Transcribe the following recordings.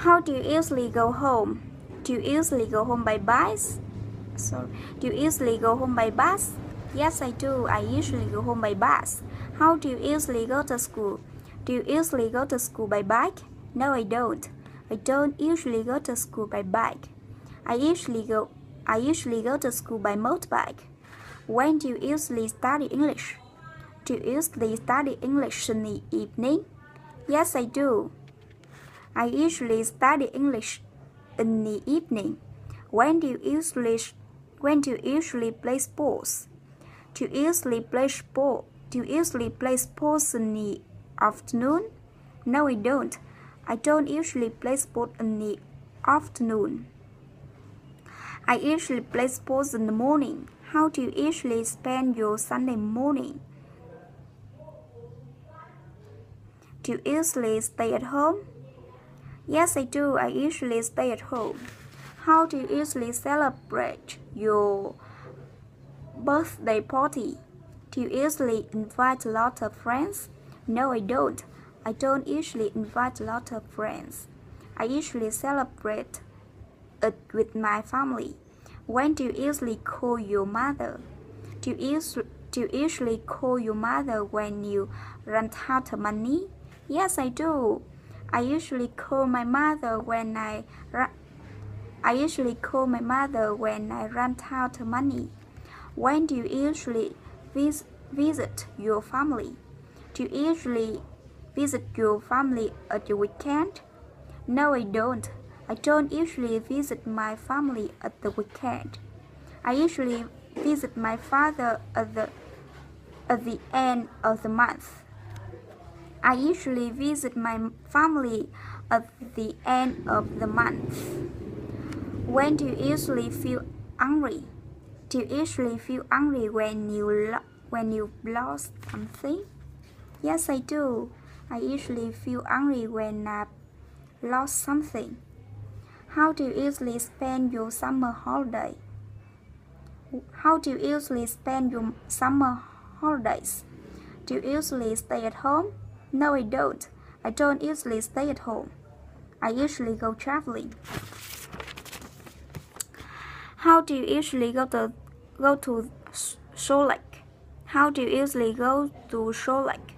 How do you usually go home? Do you usually go home by bus? Do you usually go home by bus? Yes, I do. I usually go home by bus. How do you usually go to school? Do you usually go to school by bike? No, I don't. I don't usually go to school by bike. I usually go to school by motorbike. When do you usually study English? Do you usually study English in the evening? Yes, I do. I usually study English in the evening. When do you usually play sports? Do you usually play sports in the afternoon? No, I don't. I don't usually play sports in the afternoon. I usually play sports in the morning. How do you usually spend your Sunday morning? Do you usually stay at home? Yes, I do. I usually stay at home. How do you usually celebrate your birthday party? Do you usually invite a lot of friends? No, I don't. I don't usually invite a lot of friends. I usually celebrate it with my family. When do you usually call your mother? Do you usually call your mother when you run out of money? Yes, I do. I usually call my mother when I run out of money. When do you usually visit your family? Do you usually visit your family at the weekend? No, I don't. I don't usually visit my family at the weekend. I usually visit my father at the end of the month. I usually visit my family at the end of the month. When do you usually feel angry? Do you usually feel angry when you've lost something? Yes, I do. I usually feel angry when I've lost something. How do you usually spend your summer holiday? How do you usually spend your summer holidays? Do you usually stay at home? No, I don't. I don't usually stay at home. I usually go traveling. How do you usually go to Salt Lake? How do you usually go to Salt Lake?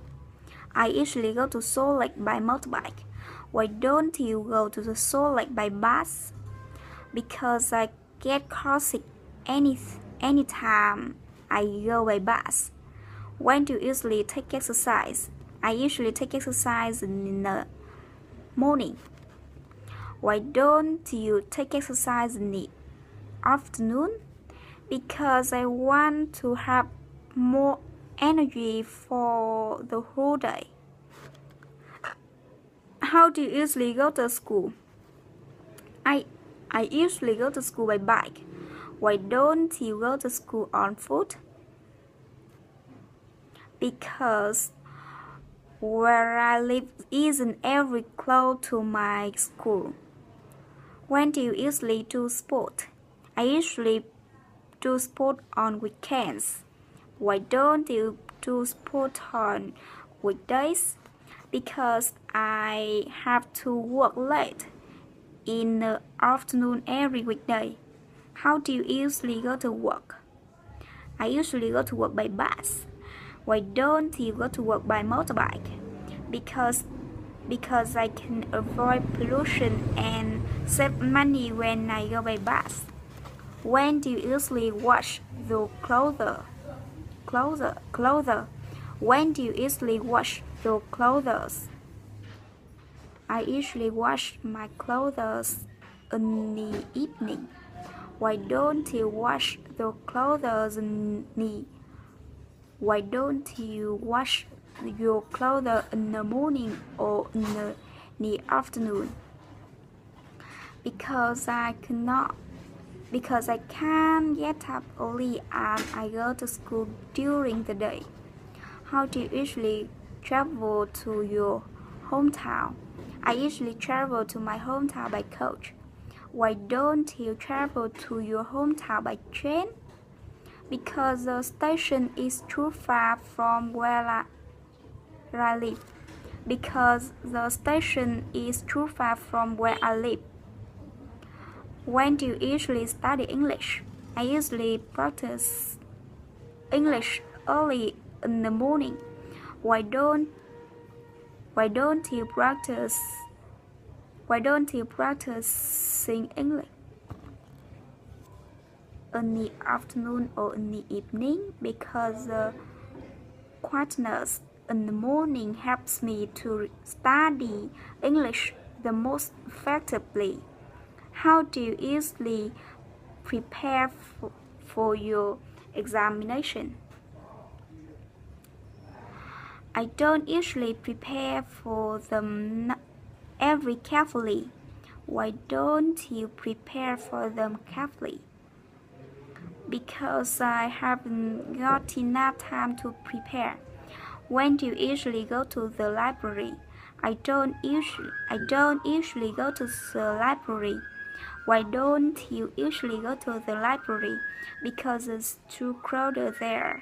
I usually go to Salt Lake by motorbike. Why don't you go to the Salt Lake by bus? Because I get car sick anytime I go by bus. When do you usually take exercise? I usually take exercise in the morning. Why don't you take exercise in the afternoon? Because I want to have more energy for the whole day. How do you usually go to school? I usually go to school by bike. Why don't you go to school on foot? Because where I live isn't every close to my school. When do you usually do sport? I usually do sport on weekends. Why don't you do sport on weekdays? Because I have to work late in the afternoon every weekday. How do you usually go to work? I usually go to work by bus. Why don't you go to work by motorbike? Because I can avoid pollution and save money when I go by bus. When do you usually wash your clothes? When do you usually wash your clothes? I usually wash my clothes in the evening. Why don't you wash your clothes Why don't you wash your clothes in the morning or in the afternoon? Because I can't get up early and I go to school during the day. How do you usually travel to your hometown? I usually travel to my hometown by coach. Why don't you travel to your hometown by train? Because the station is too far from where I live. Because the station is too far from where I live. When do you usually study English? I usually practice English early in the morning. Why don't you practice sing English in the afternoon or in the evening? Because the quietness in the morning helps me to study English the most effectively. How do you usually prepare for your examination? I don't usually prepare for them every carefully. Why don't you prepare for them carefully? Because I haven't got enough time to prepare. When do you usually go to the library? I don't usually go to the library. Why don't you usually go to the library? Because it's too crowded there.